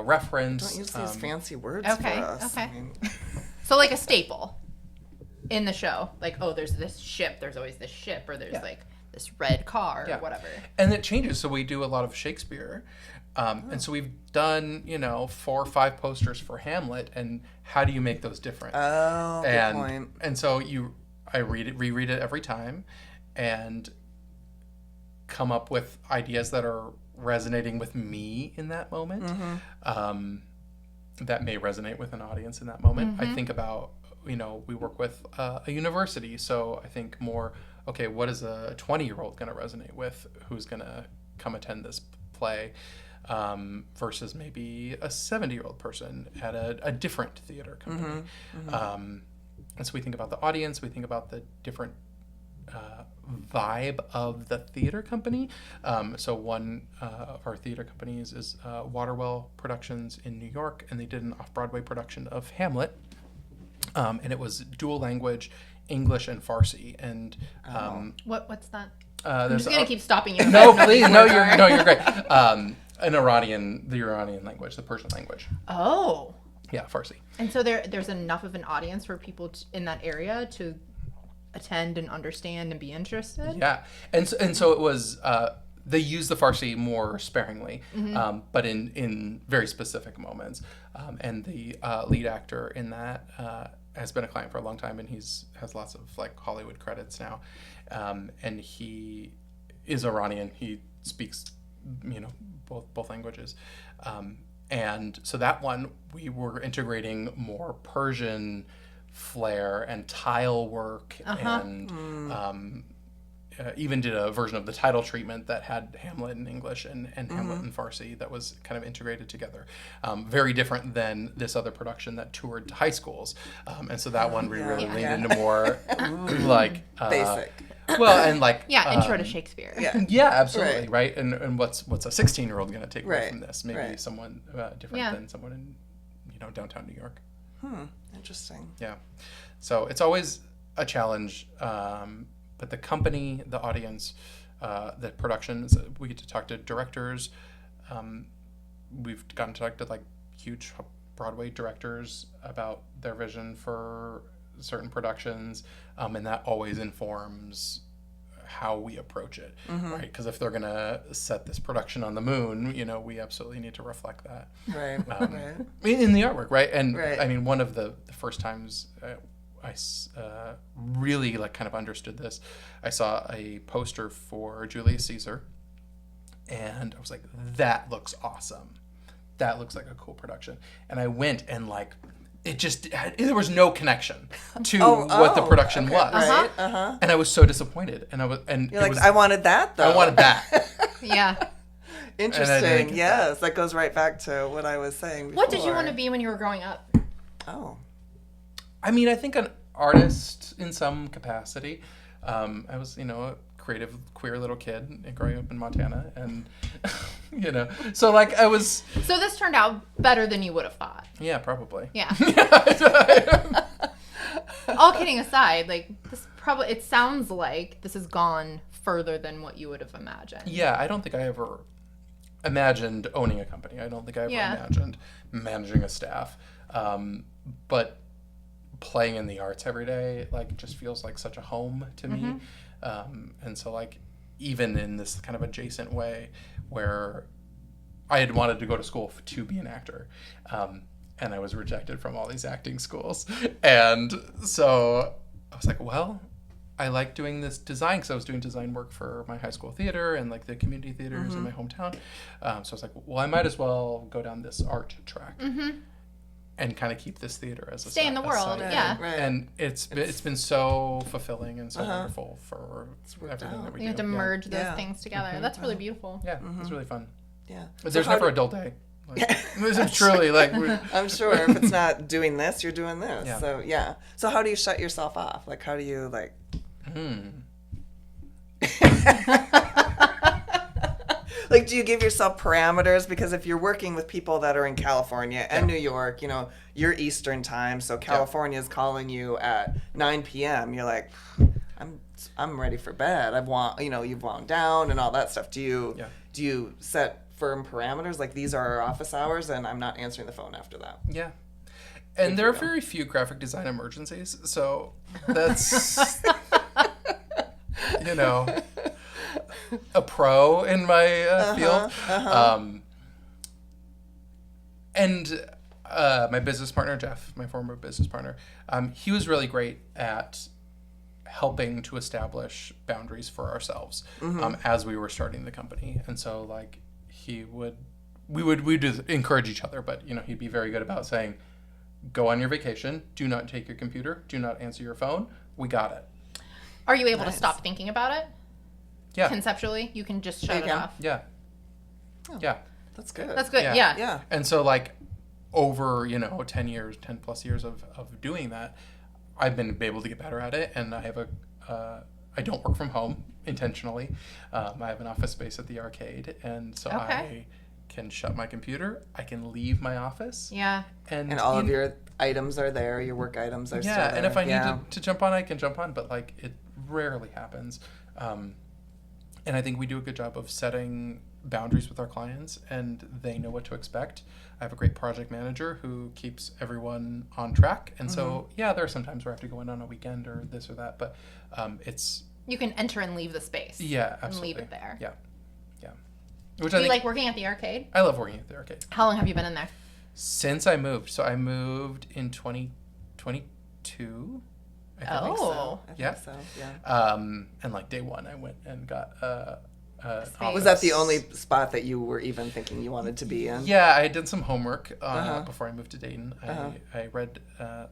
S3: reference.
S1: Don't use these fancy words for us.
S2: Okay. So like a staple in the show. Like, oh, there's this ship. There's always this ship. Or there's this red car or whatever.
S3: And it changes. So we do a lot of Shakespeare. And so we've done, 4 or 5 posters for Hamlet. And how do you make those different?
S1: Oh, good point.
S3: And so I reread it every time and come up with ideas that are resonating with me in that moment. That may resonate with an audience in that moment. I think about, we work with a university. So I think more, okay, what is a 20-year-old going to resonate with who's going to come attend this play versus maybe a 70-year-old person at a different theater company. And so we think about the audience, we think about the different vibe of the theater company. So one of our theater companies is Waterwell Productions in New York, and they did an off-Broadway production of Hamlet. And it was dual language, English and Farsi. And
S2: what's that?
S3: I'm
S2: just gonna keep stopping you.
S3: No, please, you're great. The Iranian language, the Persian language.
S2: Oh.
S3: Yeah, Farsi.
S2: And so there's enough of an audience for people in that area to attend and understand and be interested.
S3: Yeah, and so it was. They use the Farsi more sparingly, but in very specific moments. And the lead actor in that has been a client for a long time, and has lots of Hollywood credits now. And he is Iranian. He speaks, both languages. And so that one we were integrating more Persian flair and tile work and even did a version of the title treatment that had Hamlet in English and Hamlet in Farsi that was kind of integrated together. Very different than this other production that toured to high schools. And so that one we really leaned into more
S1: basic.
S3: Well, and
S2: intro to Shakespeare.
S3: Yeah, absolutely, right? And what's a 16-year-old going to take away from this? Maybe someone different than someone in downtown New York.
S1: Interesting.
S3: Yeah. So it's always a challenge, but the company, the audience, the productions, we get to talk to directors. We've gotten to talk to huge Broadway directors about their vision for certain productions, and that always informs how we approach it, right? Because if they're going to set this production on the moon, we absolutely need to reflect that.
S1: Right, right.
S3: In the artwork, right? And I mean, one of the first times I really kind of understood this, I saw a poster for Julius Caesar, and I was like, that looks awesome. That looks like a cool production. And I went and there was no connection to what the production was.
S1: Right.
S3: And I was so disappointed. And
S1: I wanted that though.
S3: I wanted that.
S2: Yeah.
S1: Interesting. Yes, that goes right back to what I was saying before.
S2: What did you want to be when you were growing up?
S1: Oh.
S3: I mean, I think an artist in some capacity. I was, a creative, queer little kid growing up in Montana, and so I was. So
S2: this turned out better than you would have thought.
S3: Yeah, probably.
S2: Yeah. All kidding aside, this it sounds like this has gone further than what you would have imagined.
S3: Yeah, I don't think I ever imagined owning a company. I don't think I ever imagined managing a staff. But playing in the arts every day, like, just feels like such a home to me. And so, like, even in this kind of adjacent way where I had wanted to go to school to be an actor, and I was rejected from all these acting schools. And so I was like, well, I like doing this design, because I was doing design work for my high school theater and like the community theaters in my hometown. So I was like, well, I might as well go down this art track and kind of keep this theater as a
S2: stay in the world.
S1: Right.
S3: And it's been so fulfilling and so wonderful for everything that we do.
S2: You have to merge those things together. That's really beautiful.
S3: Yeah, it's really fun.
S1: Yeah.
S3: But there's never a dull day. Like, it's truly like...
S1: I'm sure if it's not doing this, you're doing this. Yeah. So, yeah. So how do you shut yourself off? Like, how do you, like... Like, do you give yourself parameters? Because if you're working with people that are in California and New York, you know, you're Eastern time, so California is calling you at 9 p.m. You're like, I'm ready for bed. You've wound down and all that stuff. Do you set firm parameters, like, these are our office hours and I'm not answering the phone after that?
S3: Yeah. And there are very few graphic design emergencies, so that's a pro in my field. And my business partner, Jeff, my former business partner, he was really great at helping to establish boundaries for ourselves as we were starting the company. And so, like, we'd encourage each other, but, he'd be very good about saying, go on your vacation, do not take your computer, do not answer your phone, we got it.
S2: Are you able to stop thinking about it?
S3: Yeah.
S2: Conceptually, you can just shut it off.
S3: Yeah.
S1: Oh,
S3: yeah.
S1: That's good.
S2: That's good. Yeah.
S1: Yeah.
S3: And so, like, over 10 plus years of doing that, I've been able to get better at it, and I have I don't work from home intentionally. I have an office space at the arcade, and so I can shut my computer. I can leave my office.
S2: Yeah.
S1: And all of your items are there. Your work items are still there.
S3: Yeah, and if I need to jump on, I can jump on, but, like, it rarely happens. And I think we do a good job of setting boundaries with our clients, and they know what to expect. I have a great project manager who keeps everyone on track. And so, there are some times where I have to go in on a weekend or this or that, but it's...
S2: You can enter and leave the space.
S3: Yeah, absolutely.
S2: And leave it there.
S3: Yeah.
S2: Do you like working at the arcade?
S3: I love working at the arcade.
S2: How long have you been in there?
S3: Since I moved. So I moved in 2022. I think so.
S1: I think so, yeah.
S3: And, like, day one, I went and got
S1: was that the only spot that you were even thinking you wanted to be in?
S3: Yeah, I did some homework before I moved to Dayton. I read, the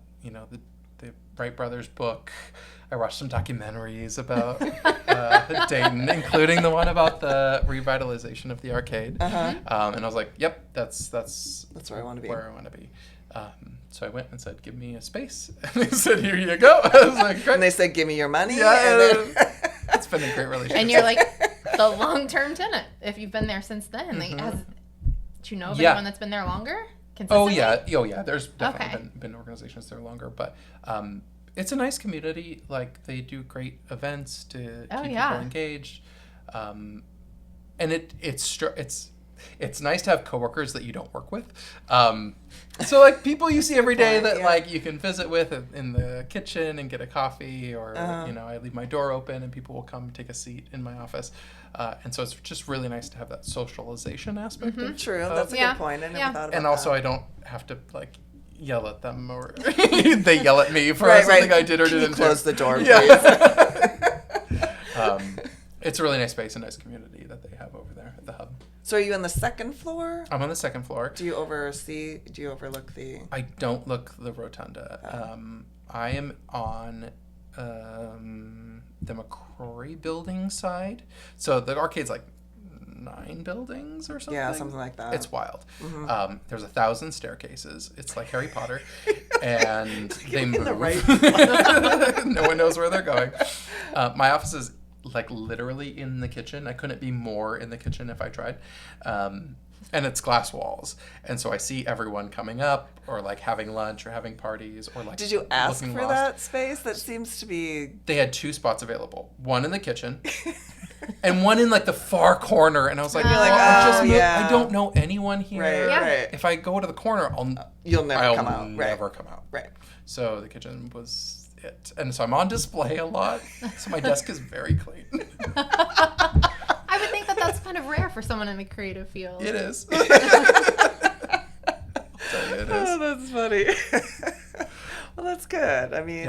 S3: Wright brothers book. I watched some documentaries about Dayton, including the one about the revitalization of the arcade. And I was like, "Yep, that's
S1: where I want to be."
S3: So I went and said, "Give me a space." And they said, "Here you go." I was like, "Great."
S1: And they said, "Give me your money."
S3: Yeah, it's been a great relationship.
S2: And you're like the long-term tenant. If you've been there since then, do you know of anyone that's been there longer?
S3: Oh yeah. There's definitely been organizations there longer, but it's a nice community. Like, they do great events to keep people engaged, and it's nice to have coworkers that you don't work with. So, like, people you see every day that like you can visit with in the kitchen and get a coffee, or I leave my door open and people will come take a seat in my office. And so it's just really nice to have that socialization aspect.
S1: True, that's a good point. I never thought about that.
S3: And also, I don't have to, like, yell at them, or they yell at me for something I did or didn't do.
S1: Close the door, please.
S3: It's a really nice space, a nice community that they have over there at the hub.
S1: So are you on the second floor?
S3: I'm on the second floor.
S1: Do you overlook the...
S3: I don't look the rotunda. I am on the McCrory building side. So the arcade's like 9 buildings or something.
S1: Yeah, something like that.
S3: It's wild. There's 1,000 staircases. It's like Harry Potter. And they move.
S1: The right
S3: No one knows where they're going. My office is like literally in the kitchen. I couldn't be more in the kitchen if I tried. And it's glass walls. And so I see everyone coming up or like having lunch or having parties or like
S1: Did you ask
S3: looking
S1: for
S3: lost.
S1: that space? That seems to be...
S3: They had 2 spots available. One in the kitchen and one in like the far corner. And I was like,
S1: You're like,
S3: I
S1: oh,
S3: just moved.
S1: yeah.
S3: I don't know anyone here.
S1: Right,
S2: Yeah.
S1: right.
S3: If I go to the corner,
S1: You'll never
S3: I'll
S1: come out.
S3: never
S1: Right.
S3: come out.
S1: Right.
S3: So the kitchen was it. And so I'm on display a lot. So my desk is very clean.
S2: I would think that that's kind of rare for someone in the creative field.
S3: It is. I'll tell you, it
S1: Oh,
S3: is.
S1: that's funny. Well, that's good. I mean,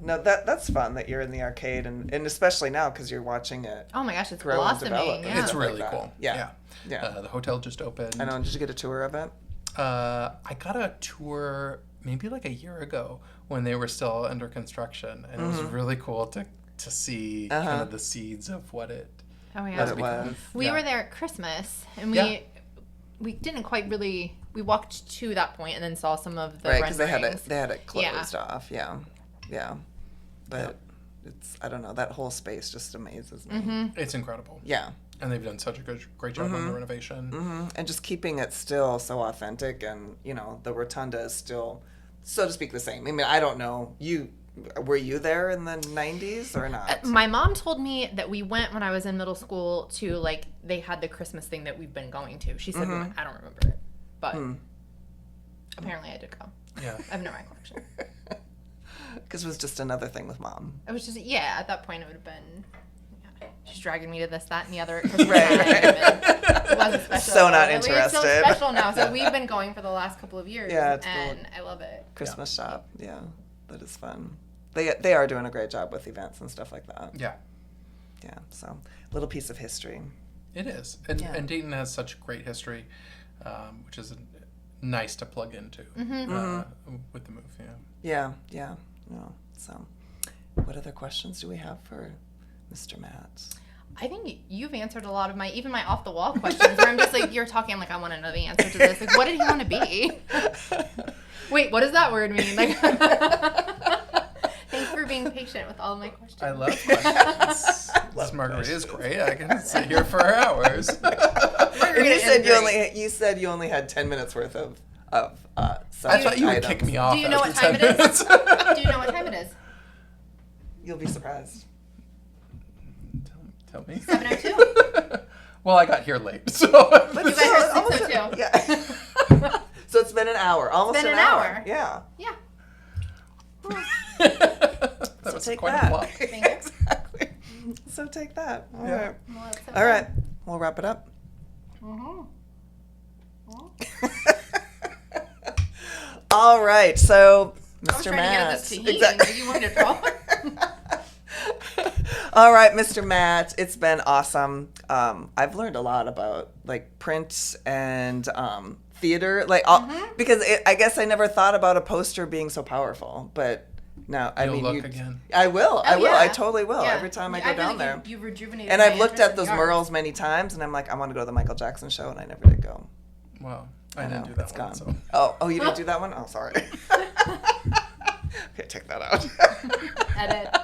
S1: no, that's fun that you're in the arcade, and especially now because you're watching it.
S2: Oh my gosh, it's
S1: grow and develop.
S2: blossoming. Yeah.
S3: It's
S1: like
S3: really
S1: that.
S3: cool.
S1: Yeah.
S3: The hotel just opened.
S1: I know. Did you get a tour of it?
S3: I got a tour maybe like a year ago when they were still under construction, and it was really cool to see kind of the seeds of what it
S2: Oh yeah.
S3: has
S1: What it
S3: become.
S1: was.
S2: We were there at Christmas, and we didn't quite really. We walked to that point and then saw some of the
S1: Right, because
S2: renderings.
S1: they had it closed
S2: Yeah.
S1: off. Yeah. But it's, I don't know, that whole space just amazes me.
S3: It's incredible.
S1: Yeah.
S3: And they've done such a great job on the renovation.
S1: And just keeping it still so authentic, and the rotunda is still, so to speak, the same. I mean, I don't know. Were you there in the 90s or not?
S2: My mom told me that we went when I was in middle school to, like, they had the Christmas thing that we've been going to. She said we went. I don't remember it. But apparently I did go.
S3: Yeah.
S1: Hmm.
S2: I have no recollection.
S1: Because it was just another thing with Mom.
S2: It was just, at that point it would have been, she's dragging me to this, that, and the other at Christmas
S1: Right,
S2: time.
S1: right.
S2: And it wasn't special.
S1: So not
S2: It's so
S1: interested.
S2: special now. So we've been going for the last couple of years.
S1: Yeah, it's cool.
S2: and I love it.
S1: Christmas shop. Yeah, that is fun. They are doing a great job with events and stuff like that.
S3: Yeah.
S1: Yeah, so little piece of history.
S3: It is. And Dayton has such great history, which is nice to plug into with the move.
S1: Yeah. No. So, what other questions do we have for Mr. Matt?
S2: I think you've answered a lot of even my off the wall questions where I'm just like, you're talking, I'm like, I want to know the answer to this. Like, what did he want to be? Wait, what does that word mean? Like, thanks for being patient with all of my questions.
S3: I love questions. This margarita is great. I can sit here for hours.
S1: And you said you only had 10 minutes worth of
S3: I thought you would kick me off.
S2: Do you know what
S3: after
S2: time
S3: 10
S2: it is?
S3: minutes.
S2: Do you know what time it is?
S1: You'll be surprised.
S3: Tell me.
S2: 7:02.
S3: Well, I got here late, so.
S2: You guys are 6:02.
S1: Yeah. So it's been an hour. Almost
S2: been
S1: an
S2: an
S1: hour.
S2: hour.
S1: Yeah.
S2: Yeah.
S3: That
S1: So
S3: was
S1: take
S3: quite
S1: that.
S3: a flop.
S2: Thank you.
S1: Exactly. So take that. All right.
S2: Well, that's so
S1: All right. We'll wrap it up. All right. So,
S2: I was
S1: Mr.
S2: trying to get
S1: Matt.
S2: this to heat. You wanted to draw.
S1: All right, Mr. Matt, it's been awesome. I've learned a lot about like print and theater, like because I guess I never thought about a poster being so powerful, but now I
S3: You'll
S1: mean,
S3: look again.
S1: I will.
S2: Oh, yeah.
S1: I totally will.
S2: Yeah.
S1: Every time I
S2: I
S1: go
S2: feel
S1: down
S2: like
S1: there.
S2: You rejuvenated
S1: And
S2: my
S1: I've looked
S2: interest
S1: at those
S2: in art.
S1: murals many times, and I'm like, I want to go to the Michael Jackson show, and I never did go.
S3: Well, I
S1: know,
S3: didn't do that
S1: it's
S3: one.
S1: gone.
S3: So.
S1: Oh, you didn't do that one? Oh, sorry. Okay, take that out.
S2: Edit.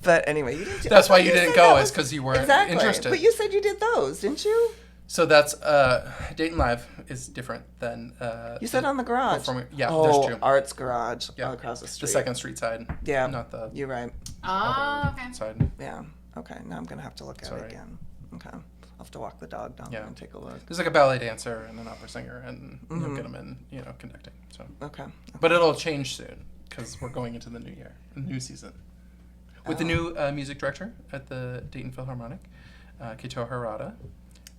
S1: But anyway, you didn't do
S3: That's why you
S1: said
S3: didn't
S1: that
S3: go,
S1: was-
S3: is because you weren't
S1: Exactly.
S3: interested.
S1: But you said you did those, didn't you?
S3: So that's Dayton Live is different than.
S1: You said on the garage.
S3: Yeah,
S1: oh,
S3: there's two.
S1: Arts Garage
S3: Yeah.
S1: across the street.
S3: The second street side.
S1: Yeah.
S3: Not the
S1: You're right.
S2: Oh,
S3: other
S2: okay.
S3: side.
S1: Yeah. Okay. Now I'm gonna have to look at
S3: Sorry.
S1: it again. Okay. I'll have to walk the dog down there and take a look.
S3: There's like a ballet dancer and an opera singer, and you'll get them in, conducting. So.
S1: Okay.
S3: But it'll change soon because we're going into the new year, new season, with the new music director at the Dayton Philharmonic, Kito Harada,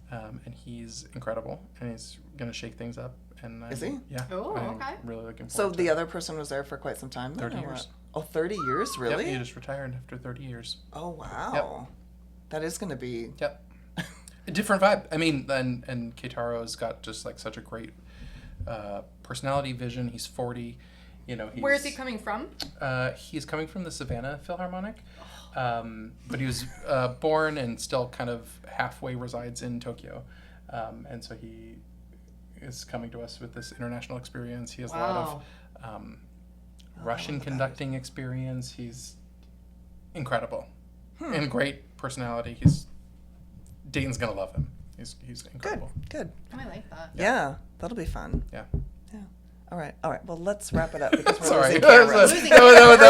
S3: and he's incredible, and he's gonna shake things up. And
S1: Is he?
S3: Yeah.
S2: Oh,
S3: I'm
S2: okay.
S3: really looking forward.
S1: So
S3: to
S1: the
S3: it.
S1: other person was there for quite some time. Then,
S3: 30
S1: or
S3: years.
S1: what? Oh, 30 years, really?
S3: Yep, he just retired after 30 years.
S1: Oh wow.
S3: Yep.
S1: That is gonna be.
S3: Yep. A different vibe. I mean, and Keitaro's got just like such a great personality, vision. He's 40.
S2: Where is he coming from?
S3: He's coming from the Savannah Philharmonic, but he was born and still kind of halfway resides in Tokyo, and so he is coming to us with this international experience. He has a lot of Russian conducting experience. He's incredible. And great personality. Dayton's gonna love him. He's incredible.
S1: Good.
S2: Oh, I like that.
S1: Yeah, that'll be fun.
S3: Yeah.
S1: Yeah. All right. Well, let's wrap it up because we're
S3: Sorry.
S1: losing cameras.
S2: We went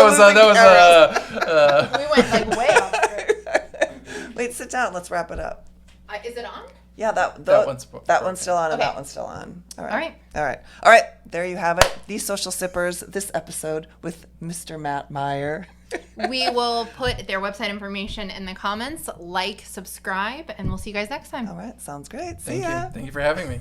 S2: like way off script.
S1: Wait, sit down. Let's wrap it up.
S2: Is it on?
S1: Yeah, that one's still on, and
S2: Okay.
S1: that one's still on. All
S2: All
S1: right. There you have it. These Social Sippers. This episode with Mr. Matt Meier.
S2: We will put their website information in the comments. Like, subscribe, and we'll see you guys next time.
S1: All right. Sounds great. See
S3: Thank
S1: ya.
S3: you. Thank you for having me.